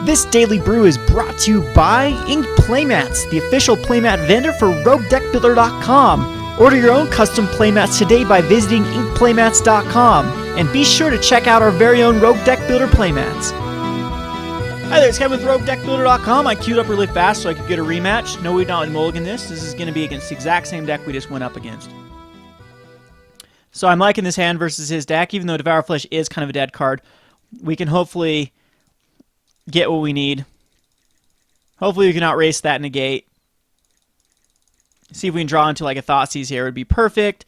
This Daily Brew is brought to you by Inked Playmats, the official playmat vendor for Roguedeckbuilder.com. Order your own custom playmats today by visiting inkedplaymats.com. And be sure to check out our very own Roguedeckbuilder playmats. Hi there, it's Kevin with Roguedeckbuilder.com. I queued up really fast so I could get a rematch. No, we're not mulligan this. This is going to be against the exact same deck we just went up against. So I'm liking this hand versus his deck, even though Devour Flesh is kind of a dead card. We can hopefully get what we need. Hopefully we can outrace that negate. See if we can draw into like a Thoughtseize here. It would be perfect.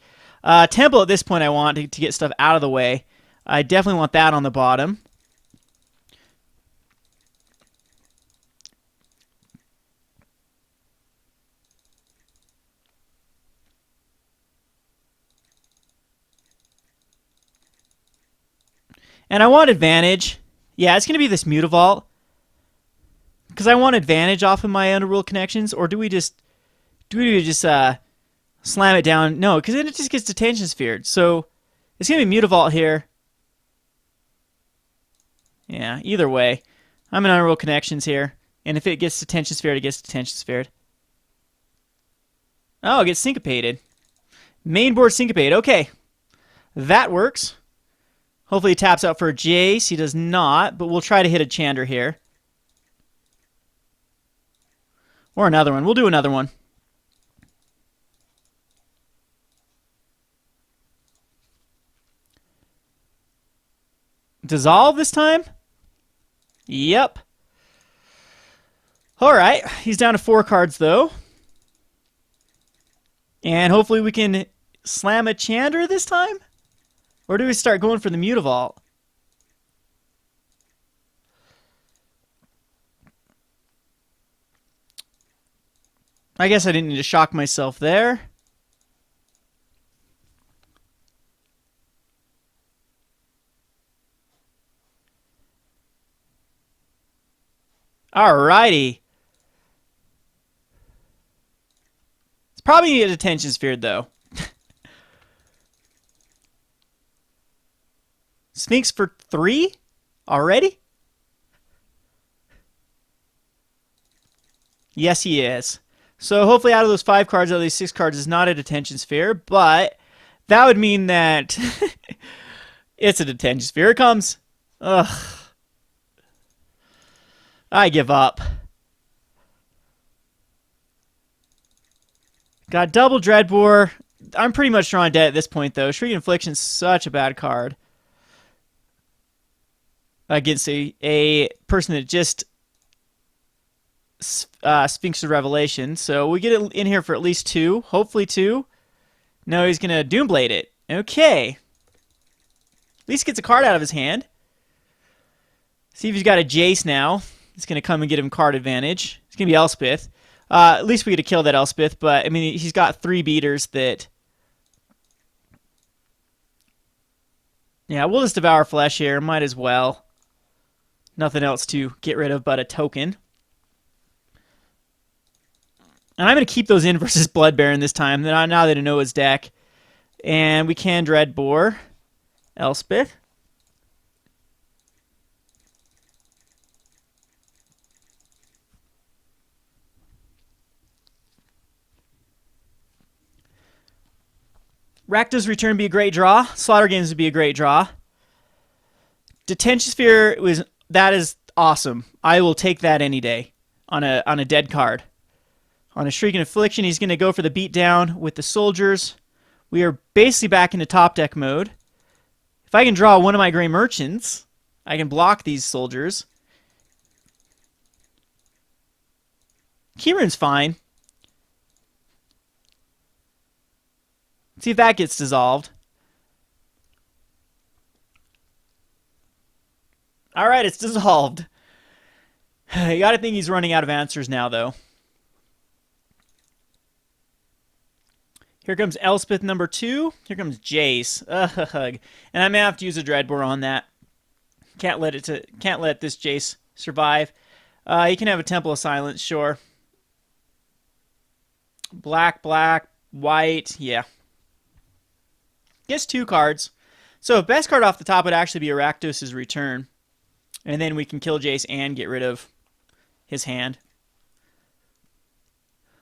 Temple at this point I want to get stuff out of the way. I definitely want that on the bottom. And I want advantage. Yeah, it's going to be this Mutavault. Because I want advantage off of my Underworld connections. Or do we just slam it down? No, because then it just gets Detention Sphered. So it's going to be Mutavault here. Yeah, either way. I'm in Underworld connections here. And if it gets Detention Sphered, it gets Detention Sphered. Oh, it gets Syncopated. Main board Syncopated. Okay. That works. Hopefully he taps out for a Jace. He does not, but we'll try to hit a Chandra here. Or another one. We'll do another one. Dissolve this time? Yep. Alright. He's down to 4 cards, though. And hopefully we can slam a Chandra this time? Or do we start going for the Mutavault? I guess I didn't need to shock myself there. Alrighty. It's probably a Detention Sphere, though. Sphinx for 3? Already? Yes, he is. So hopefully out of those 5 cards, out of these 6 cards, is not a Detention Sphere, but that would mean that it's a Detention Sphere. Here it comes. Ugh. I give up. Got double Dreadbore. I'm pretty much drawing dead at this point, though. Shriek Infliction's such a bad card against a person that just Sphinx of Revelation. So we get it in here for at least 2. Hopefully 2. No, he's going to Doomblade it. Okay. At least gets a card out of his hand. See if he's got a Jace now. It's going to come and get him card advantage. It's going to be Elspeth. At least we get to kill that Elspeth, but I mean, he's got 3 beaters that... Yeah, we'll just Devour Flesh here. Might as well. Nothing else to get rid of but a token. And I'm going to keep those in versus Blood Baron this time, now that I know his deck. And we can Dreadbore Elspeth. Rakdos Return would be a great draw. Slaughter Games would be a great draw. Detention Sphere that is awesome. I will take that any day on a dead card. On a Shriek and Affliction, he's going to go for the beatdown with the soldiers. We are basically back into top deck mode. If I can draw one of my Gray Merchants, I can block these soldiers. Kieran's fine. See if that gets dissolved. Alright, it's dissolved. You gotta think he's running out of answers now, though. Here comes Elspeth number 2. Here comes Jace. Ugh. And I may have to use a Dreadbore on that. Can't let this Jace survive. You can have a Temple of Silence, sure. Black, white, yeah. Gets 2 cards. So best card off the top would actually be Rakdos' Return. And then we can kill Jace and get rid of his hand.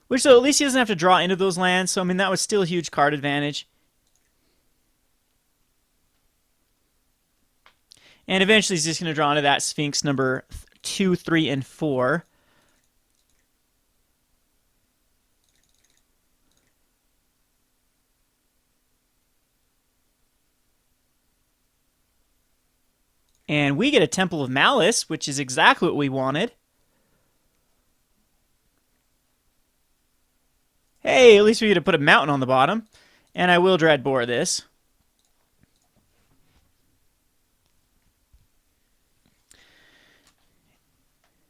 Which, though, at least he doesn't have to draw into those lands. So, I mean, that was still a huge card advantage. And eventually he's just going to draw into that Sphinx number 2, 3, and 4. And we get a Temple of Malice, which is exactly what we wanted. Hey, at least we get to put a mountain on the bottom. And I will Dreadbore this.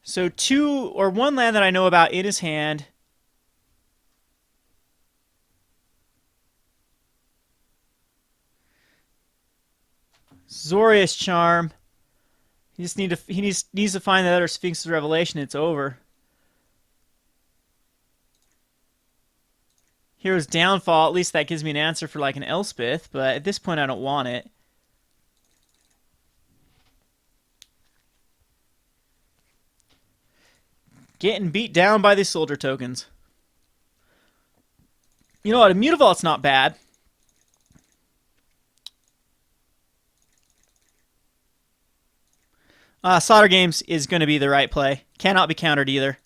So 2 or 1 land that I know about in his hand. Zorius Charm. He needs to find that other Sphinx's Revelation. It's over. Hero's Downfall. At least that gives me an answer for like an Elspeth, but at this point I don't want it. Getting beat down by these soldier tokens. You know what? A Mutavault's not bad. Solder Games is going to be the right play. Cannot be countered either.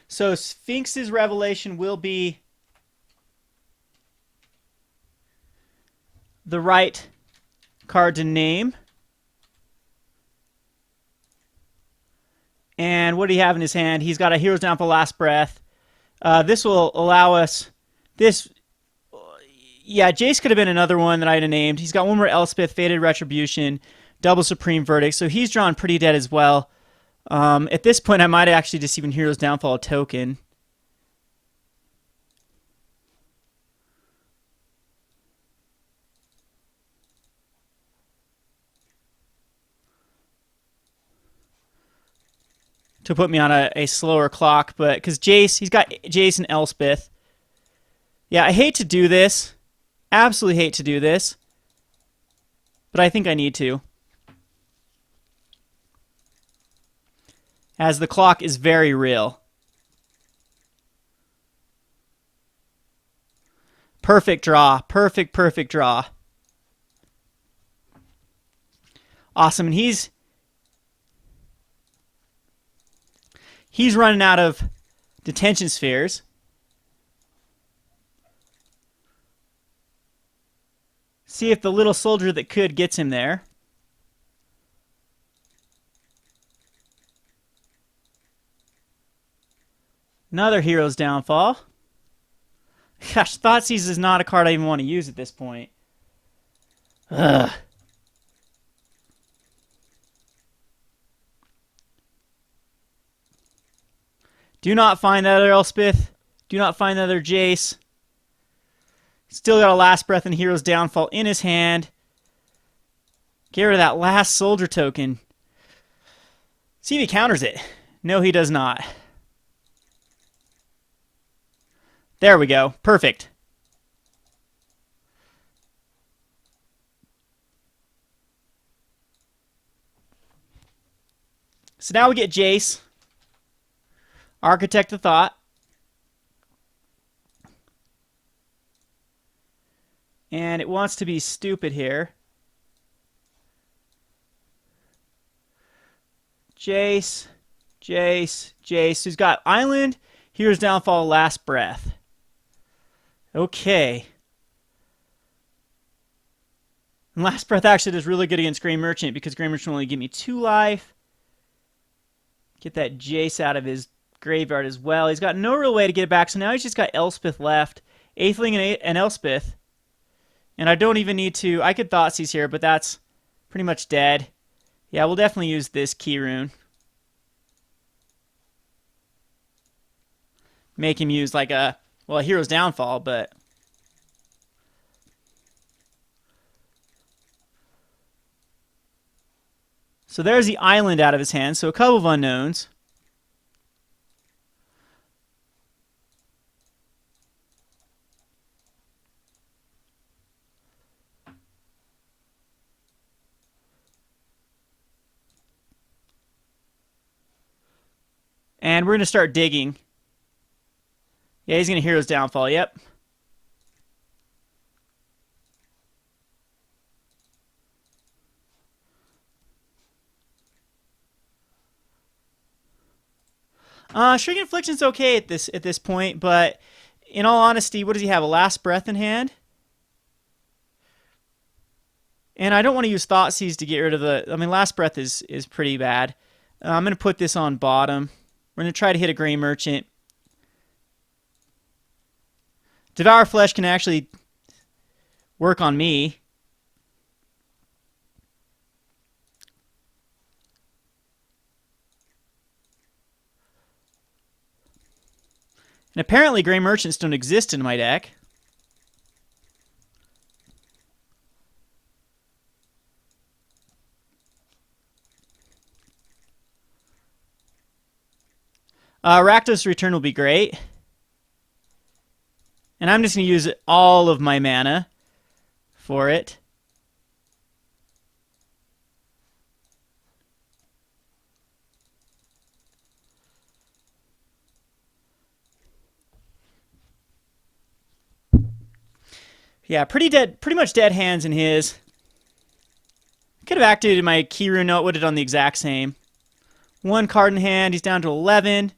So Sphinx's Revelation will be the right card to name. And what do you have in his hand? He's got a Hero's Downfall Last Breath. This will allow us... Yeah, Jace could have been another one that I'd have named. He's got one more Elspeth, Fated Retribution, Double Supreme Verdict, so he's drawn pretty dead as well. At this point, I might actually just even Hero's Downfall a token. To put me on a slower clock, but because he's got Jace and Elspeth. Yeah, I hate to do this. Absolutely hate to do this. But I think I need to. As the clock is very real. Perfect draw. Perfect draw. Awesome. And he's running out of detention spheres. See if the little soldier that could gets him there. Another Hero's Downfall. Gosh, Thoughtseize is not a card I even want to use at this point. Ugh. Do not find that other Elspeth. Do not find that other Jace. Still got a Last Breath and Hero's Downfall in his hand. Get rid of that last soldier token. See if he counters it. No, he does not. There we go. Perfect. So now we get Jace. Architect of Thought. And it wants to be stupid here. Jace, Jace, Jace. Who's got Island, Hero's Downfall, Last Breath. Okay. And Last Breath actually does really good against Grey Merchant because Grey Merchant will only give me 2 life. Get that Jace out of his graveyard as well. He's got no real way to get it back, so now he's just got Elspeth left. Aethling and Elspeth. And I don't even need to... I could Thoughtseize here, but that's pretty much dead. Yeah, we'll definitely use this key rune. Make him use like a Hero's Downfall, but... So there's the Island out of his hand, so a couple of unknowns. And we're going to start digging. Yeah, he's going to Hero's Downfall, yep. Shrieking Affliction's okay at this point, but in all honesty, what does he have? A Last Breath in hand? And I don't want to use Thoughtseize to get rid of the... I mean, Last Breath is pretty bad. I'm going to put this on bottom. We're going to try to hit a Grey Merchant. Devour Flesh can actually work on me. And apparently Grey Merchants don't exist in my deck. Rakdos Return will be great. And I'm just going to use all of my mana for it. Yeah, pretty much dead hands in his. Could have activated my key rune, no, it would have done the exact same. One card in hand, he's down to 11.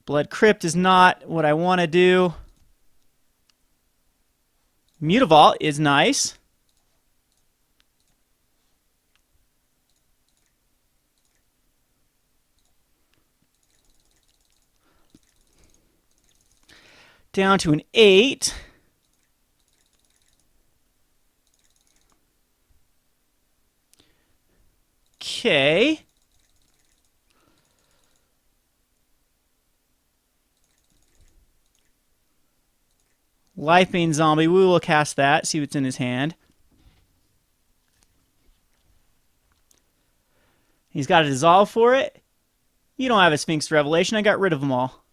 Blood Crypt is not what I want to do. Mutavault is nice. Down to an 8. Okay. Lifebane Zombie. We will cast that. See what's in his hand. He's got a Dissolve for it. You don't have a Sphinx Revelation. I got rid of them all.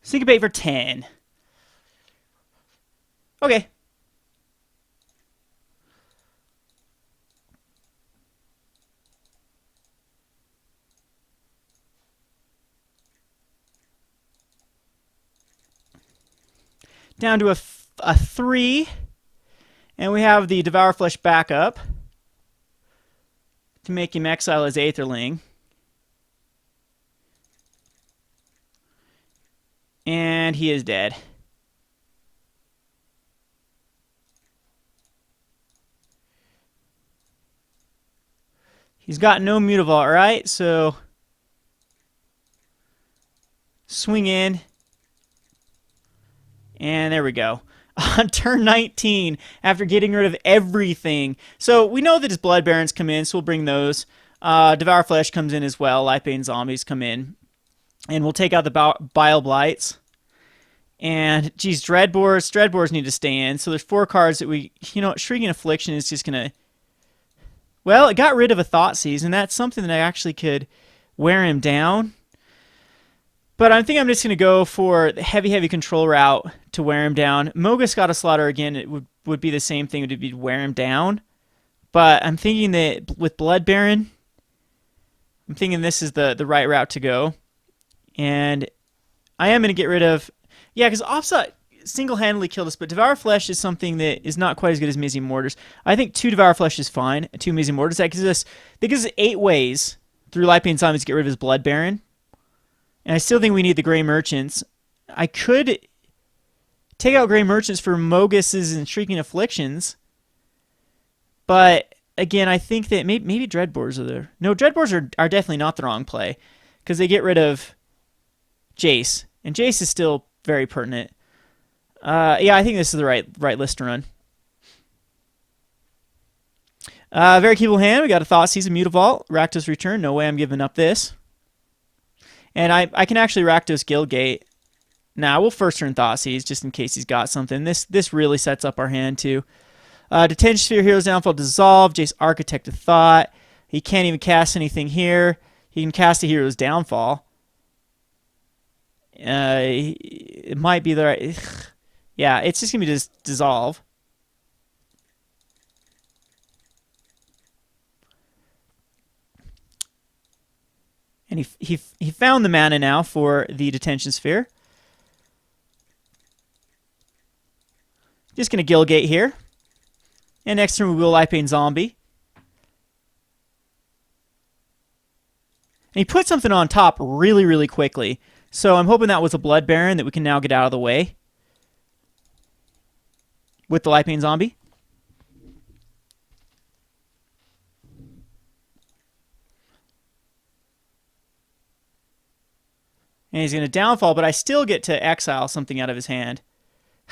Syncopate for 10. Okay. Down to a 3. And we have the Devour Flesh backup to make him exile his Aetherling. And he is dead. He's got no Mutavault, right? So swing in. And there we go. On turn 19, after getting rid of everything. So we know that his Blood Barons come in, so we'll bring those. Devour Flesh comes in as well. Lifebane Zombies come in. And we'll take out the Bile Blights. And, geez, Dreadbores need to stay in. So there's 4 cards that we... You know, Shrieking Affliction is just going to... Well, it got rid of a Thoughtseize, and that's something that I actually could wear him down. But I think I'm just going to go for the heavy control route to wear him down. Mogus Gotta Slaughter, again, it would be the same thing. It would be to wear him down. But I'm thinking that with Blood Baron, I'm thinking this is the right route to go. And I am going to get rid of... Yeah, because Offset single-handedly killed us, but Devour Flesh is something that is not quite as good as Mizzy Mortars. I think 2 Devour Flesh is fine. 2 Mizzy Mortars. That gives us 8 ways through Lifebane Zombies to get rid of his Blood Baron. And I still think we need the Grey Merchants. I could take out Grey Merchants for Moguses and Shrieking Afflictions. But, again, I think that maybe Dreadbores are there. No, Dreadbores are definitely not the wrong play. Because they get rid of Jace. And Jace is still very pertinent. Yeah, I think this is the right list to run. Very Evil Hand. We got a Thoughtseize, a Mutavault. Rakdos Return. No way I'm giving up this. And I can actually Rakdos Guildgate. Now, we'll first turn Thoughtseize just in case he's got something. This really sets up our hand, too. Detention Sphere, Hero's Downfall, Dissolve. Jace Architect of Thought. He can't even cast anything here. He can cast a Hero's Downfall. It might be the right... Yeah, it's just going to be just Dissolve. And he found the mana now for the Detention Sphere. Just going to Gilgate here. And next turn we will Lifebane Zombie. And he put something on top really, really quickly. So I'm hoping that was a Blood Baron that we can now get out of the way with the Lifebane Zombie. And he's going to downfall, but I still get to exile something out of his hand.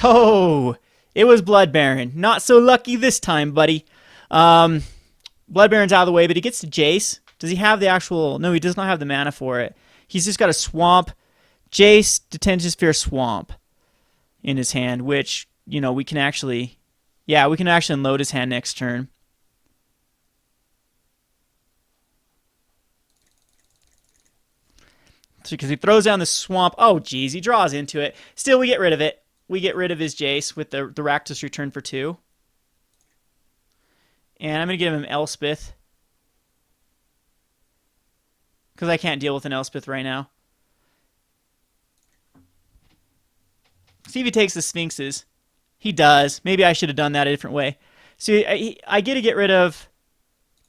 Oh, it was Blood Baron. Not so lucky this time, buddy. Blood Baron's out of the way, but he gets to Jace. Does he have the actual... No, he does not have the mana for it. He's just got a Swamp, Jace, Detention Sphere, Swamp in his hand, which, you know, we can actually... Yeah, we can actually unload his hand next turn. Because he throws down the Swamp. Oh, geez, he draws into it. Still, we get rid of it. We get rid of his Jace with the Rakdos return for 2. And I'm going to give him Elspeth. Because I can't deal with an Elspeth right now. See if he takes the Sphinxes. He does. Maybe I should have done that a different way. So I get to get rid of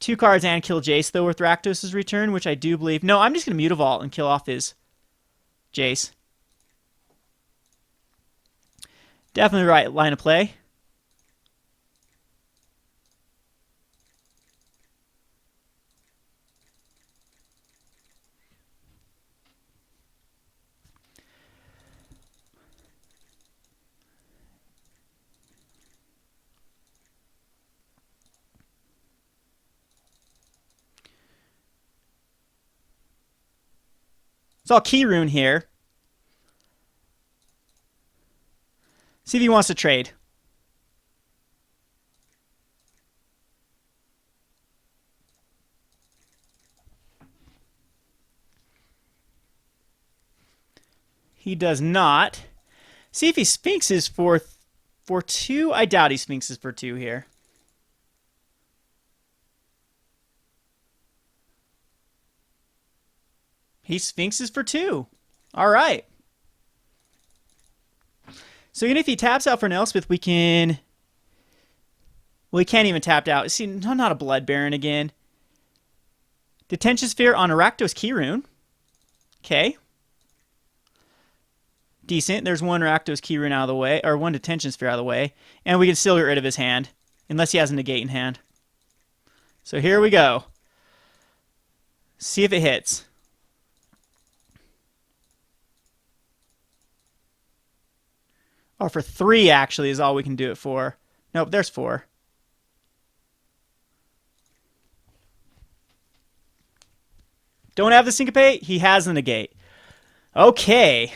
2 cards and kill Jace, though, with Rakdos' return, which I do believe... No, I'm just going to Mutavault and kill off his Jace. Definitely the right line of play. So I'll Key Rune here. See if he wants to trade. He does not. See if he Sphinxes for 2. I doubt he Sphinxes for 2 here. He Sphinxes for 2. All right. So even if he taps out for an Elspeth, we can... Well, he can't even tap out. See, no, not a Blood Baron again. Detention Sphere on a Rakdos Key Rune. Okay. Decent. There's 1 Rakdos Key Rune out of the way, or 1 Detention Sphere out of the way. And we can still get rid of his hand, unless he has a Negate in hand. So here we go. See if it hits. Oh, for 3 actually is all we can do it for. Nope, there's 4. Don't have the Syncopate? He has the Negate. Okay.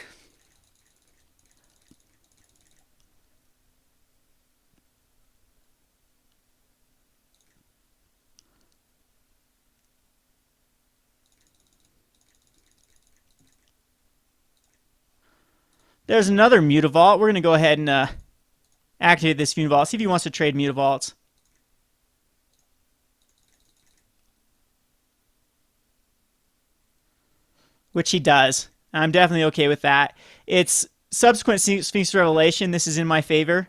There's another Mutavault. We're going to go ahead and activate this Mutavault. See if he wants to trade Mutavaults. Which he does. I'm definitely okay with that. It's subsequent Sphinx Revelation. This is in my favor,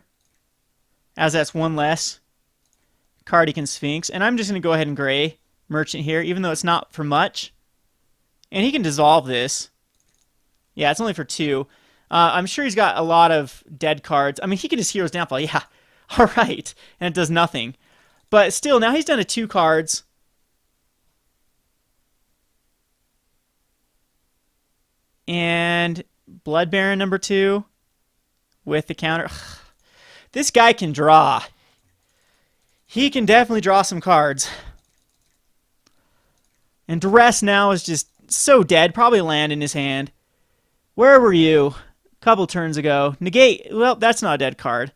as that's 1 less card he can Sphinx. And I'm just going to go ahead and Gray Merchant here, even though it's not for much. And he can dissolve this. Yeah, it's only for 2. I'm sure he's got a lot of dead cards. I mean, he can just Hero's Downfall. Yeah, all right. And it does nothing. But still, now he's down to 2 cards. And Blood Baron number 2 with the counter. This guy can draw. He can definitely draw some cards. And Duress now is just so dead. Probably land in his hand. Where were you? Couple turns ago. Negate. Well, that's not a dead card.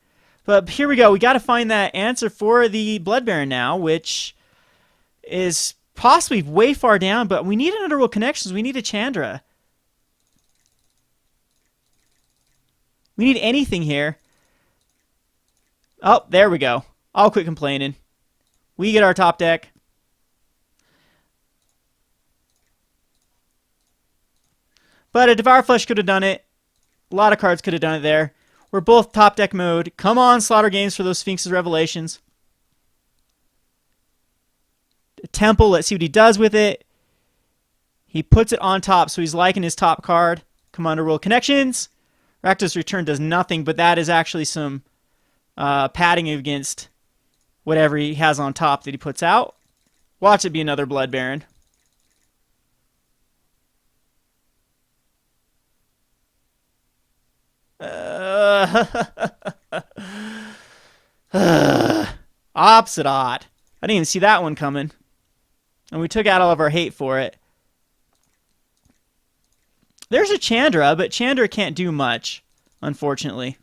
But here we go. We got to find that answer for the Blood Baron now, which is possibly way far down, but we need an Underworld Connections. We need a Chandra. We need anything here. Oh, there we go. I'll quit complaining. We get our top deck. But a Devour Flesh could have done it. A lot of cards could have done it there. We're both top deck mode. Come on, Slaughter Games, for those Sphinx's Revelations. Temple, let's see what he does with it. He puts it on top, so he's liking his top card. Commander World Connections. Rakdos Return does nothing, but that is actually some padding against whatever he has on top that he puts out. Watch it be another Blood Baron. Opposite odd. I didn't even see that one coming. And we took out all of our hate for it. There's a Chandra, but Chandra can't do much, unfortunately.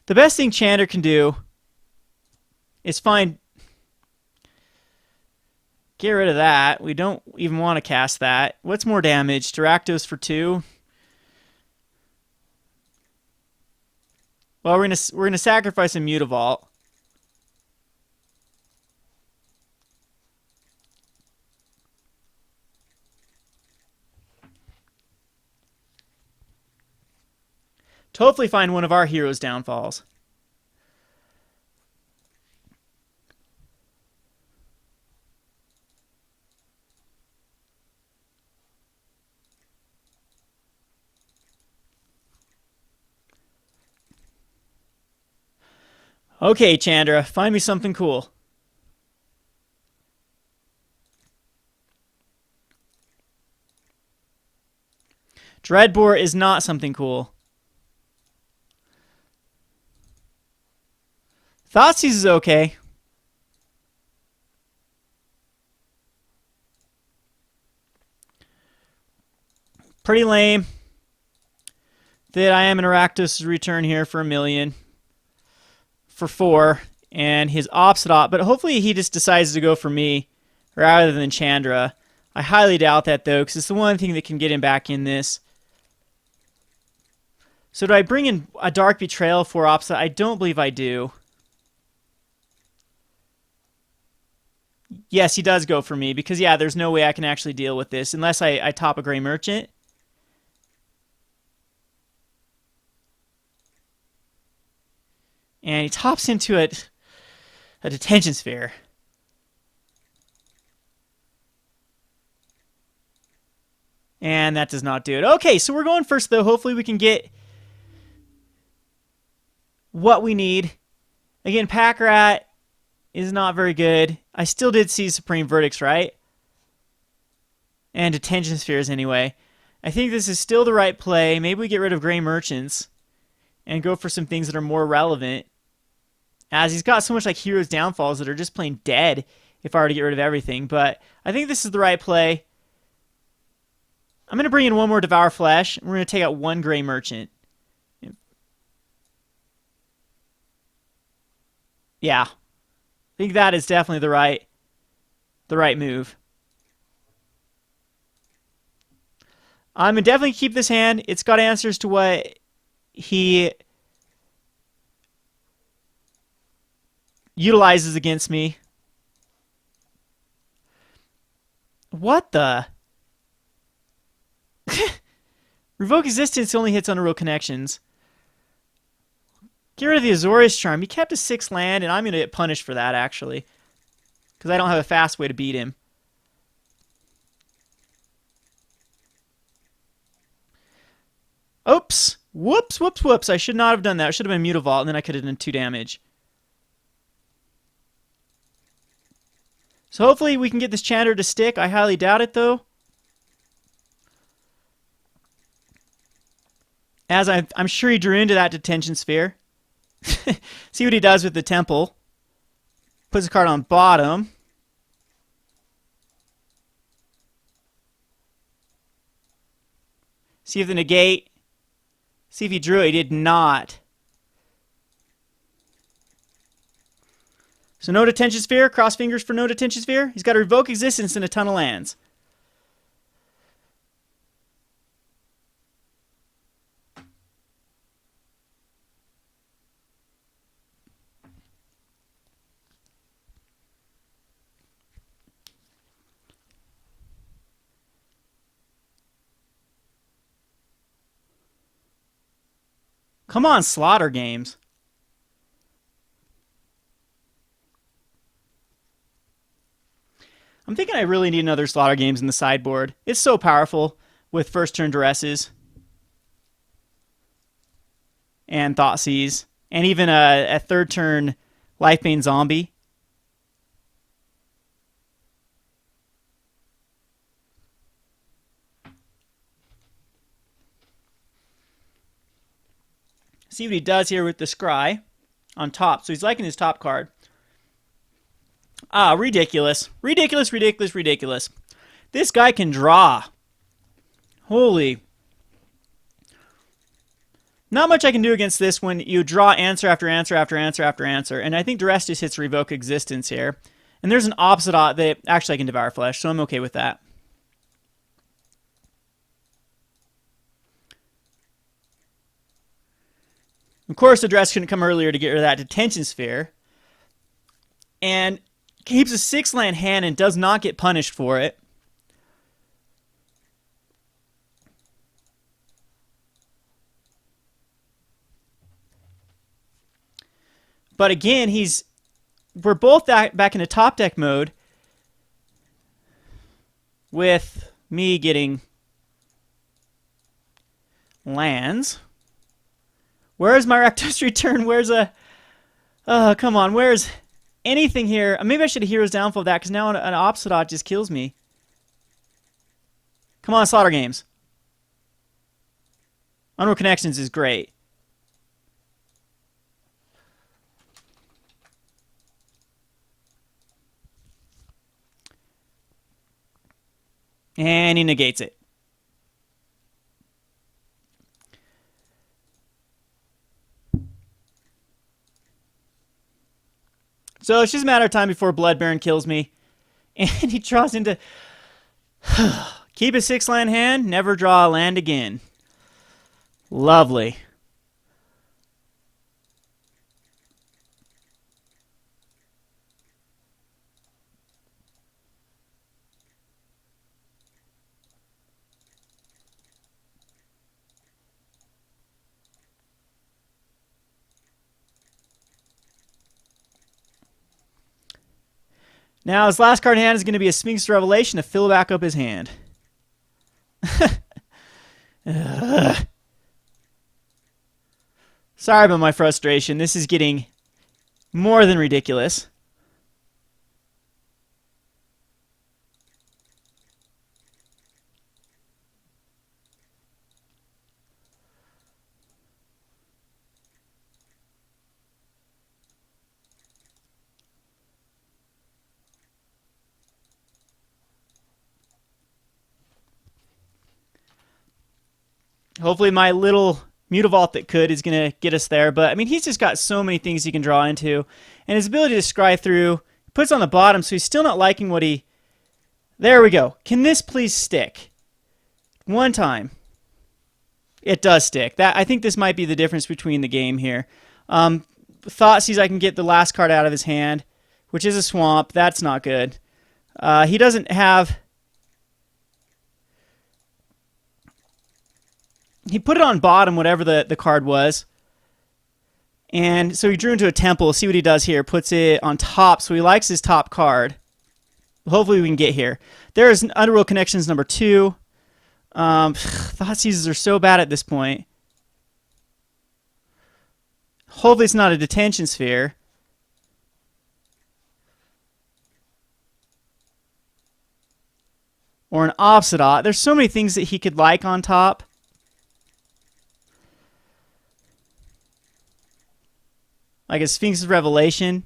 The best thing Chandra can do is find... Get rid of that. We don't even want to cast that. What's more damage? Rakdos for 2. Well, we're gonna sacrifice a Mutavault. To hopefully find one of our heroes' downfalls. Okay, Chandra, find me something cool. Dreadbore is not something cool. Thoughtseize is okay. Pretty lame that I am in Rakdos' return here for 1 million. For 4. And his opposite op. But hopefully he just decides to go for me rather than Chandra. I highly doubt that, though, because it's the one thing that can get him back in this. So do I bring in a Dark Betrayal for opposite? I don't believe I do. Yes, he does go for me, because, yeah, there's no way I can actually deal with this unless I top a Gray Merchant. And he tops into a Detention Sphere. And that does not do it. Okay, so we're going first, though. Hopefully we can get what we need. Again, Pack Rat is not very good. I still did see Supreme Verdicts, right? And Detention Spheres, anyway. I think this is still the right play. Maybe we get rid of Gray Merchants and go for some things that are more relevant. As he's got so much like Heroes Downfalls that are just plain dead if I were to get rid of everything. But I think this is the right play. I'm going to bring in one more Devour Flesh. We're going to take out 1 Gray Merchant. Yeah. I think that is definitely the right move. I'm going to definitely keep this hand. It's got answers to what he utilizes against me. What the? Revoke Existence only hits Underworld Connections. Get rid of the Azorius Charm. He kept a 6 land, and I'm going to get punished for that, actually. Because I don't have a fast way to beat him. Oops. Whoops, whoops, whoops. I should not have done that. It should have been Mutavault, and then I could have done 2 damage. So hopefully we can get this Chandra to stick. I highly doubt it, though. As I'm sure he drew into that Detention Sphere. See what he does with the Temple. Puts a card on bottom. See if the negate. See if he drew it. He did not. So no Detention Sphere. Cross fingers for no Detention Sphere. He's got to revoke existence in a ton of lands. Come on, Slaughter Games. I'm thinking I really need another Slaughter Games in the sideboard. It's so powerful with first turn Duresses and Thoughtseize, and even a third turn Lifebane Zombie. See what he does here with the Scry on top. So he's liking his top card. Ah, ridiculous. Ridiculous, ridiculous, ridiculous. This guy can draw. Holy. Not much I can do against this when you draw answer after answer after answer after answer. And I think Duress just hits Revoke Existence here. And there's an opposite that actually I can Devour Flesh, so I'm okay with that. Of course, the Duress couldn't come earlier to get rid of that Detention Sphere. And keeps a 6-land hand and does not get punished for it. But again, we're both back into top deck mode with me getting lands. Where's my Rakdos return? Where's a... Oh, come on. Where's anything here? Maybe I should have Hero's Downfall of that, because now an Obsidian just kills me. Come on, Slaughter Games. Unreal Connections is great. And he negates it. So it's just a matter of time before Blood Baron kills me. And he draws into... Keep a 6-land hand, never draw a land again. Lovely. Now, his last card in hand is going to be a Sphinx Revelation to fill back up his hand. Sorry about my frustration. This is getting more than ridiculous. Hopefully my little Mutavault that could is going to get us there. But, I mean, he's just got so many things he can draw into. And his ability to scry through, puts on the bottom, so he's still not liking what he... There we go. Can this please stick? One time. It does stick. I think this might be the difference between the game here. Thoughtseize, I can get the last card out of his hand, which is a Swamp. That's not good. He doesn't have... He put it on bottom, whatever the card was. And so he drew into a Temple. See what he does here. Puts it on top. So he likes his top card. Hopefully we can get here. There's Underworld Connections number 2. Thoughtseizes are so bad at this point. Hopefully it's not a Detention Sphere. Or an Obsidian. There's so many things that he could like on top. Like a Sphinx's Revelation,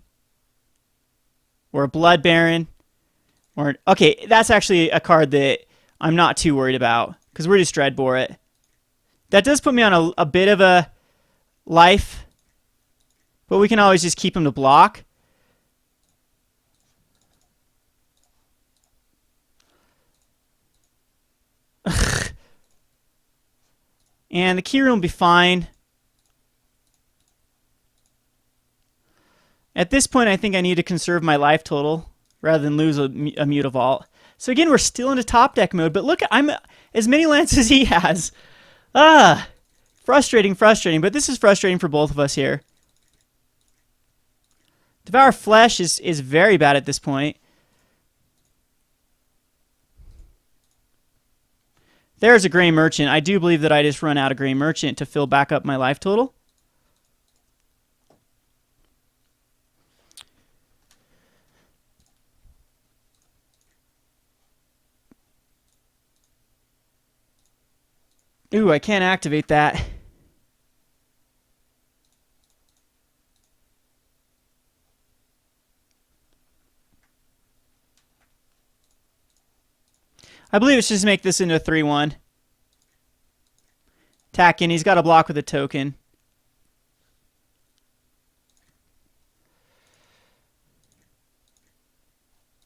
or a Blood Baron, or... Okay, that's actually a card that I'm not too worried about, because we're just Dreadbore it. That does put me on a bit of a life, but we can always just keep him to block. And the Keyroom will be fine. At this point, I think I need to conserve my life total rather than lose a Mutavault. So again, we're still into top deck mode, but look, I'm as many lands as he has. Frustrating, but this is frustrating for both of us here. Devour Flesh is very bad at this point. There's a Gray Merchant. I do believe that I just run out of Gray Merchant to fill back up my life total. Ooh, I can't activate that. I believe it's just to make this into a 3-1. Attack in. He's got a block with a token.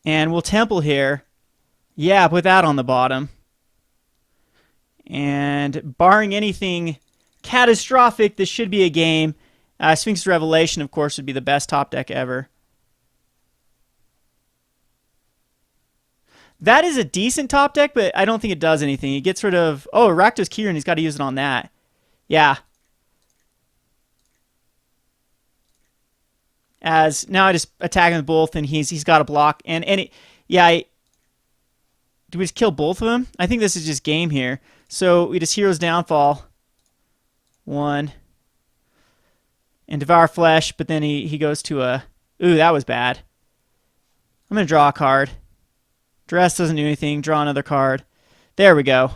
And we'll temple here. Yeah, put that on the bottom. And barring anything catastrophic, this should be a game. Sphinx's Revelation, of course, would be the best top deck ever. That is a decent top deck, but I don't think it does anything. It gets rid of... Oh, Rakdos Kieran, he's got to use it on that. Yeah. As now I just attack him with both, and he's got a block. And it, yeah, do we just kill both of them? I think this is just game here. So we just Hero's Downfall. 1. And Devour Flesh, but then he goes to a... Ooh, that was bad. I'm going to draw a card. Dress doesn't do anything. Draw another card. There we go.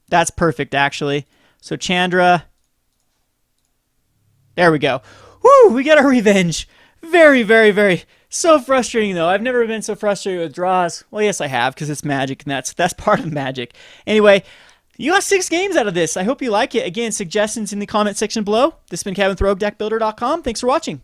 That's perfect, actually. So Chandra. There we go. Woo! We got our revenge. Very, very, very. So frustrating, though. I've never been so frustrated with draws. Well, yes, I have, because it's Magic, and that's part of Magic. Anyway, you got 6 games out of this. I hope you like it. Again, suggestions in the comment section below. This has been Kevin with Roguedeckbuilder.com. Thanks for watching.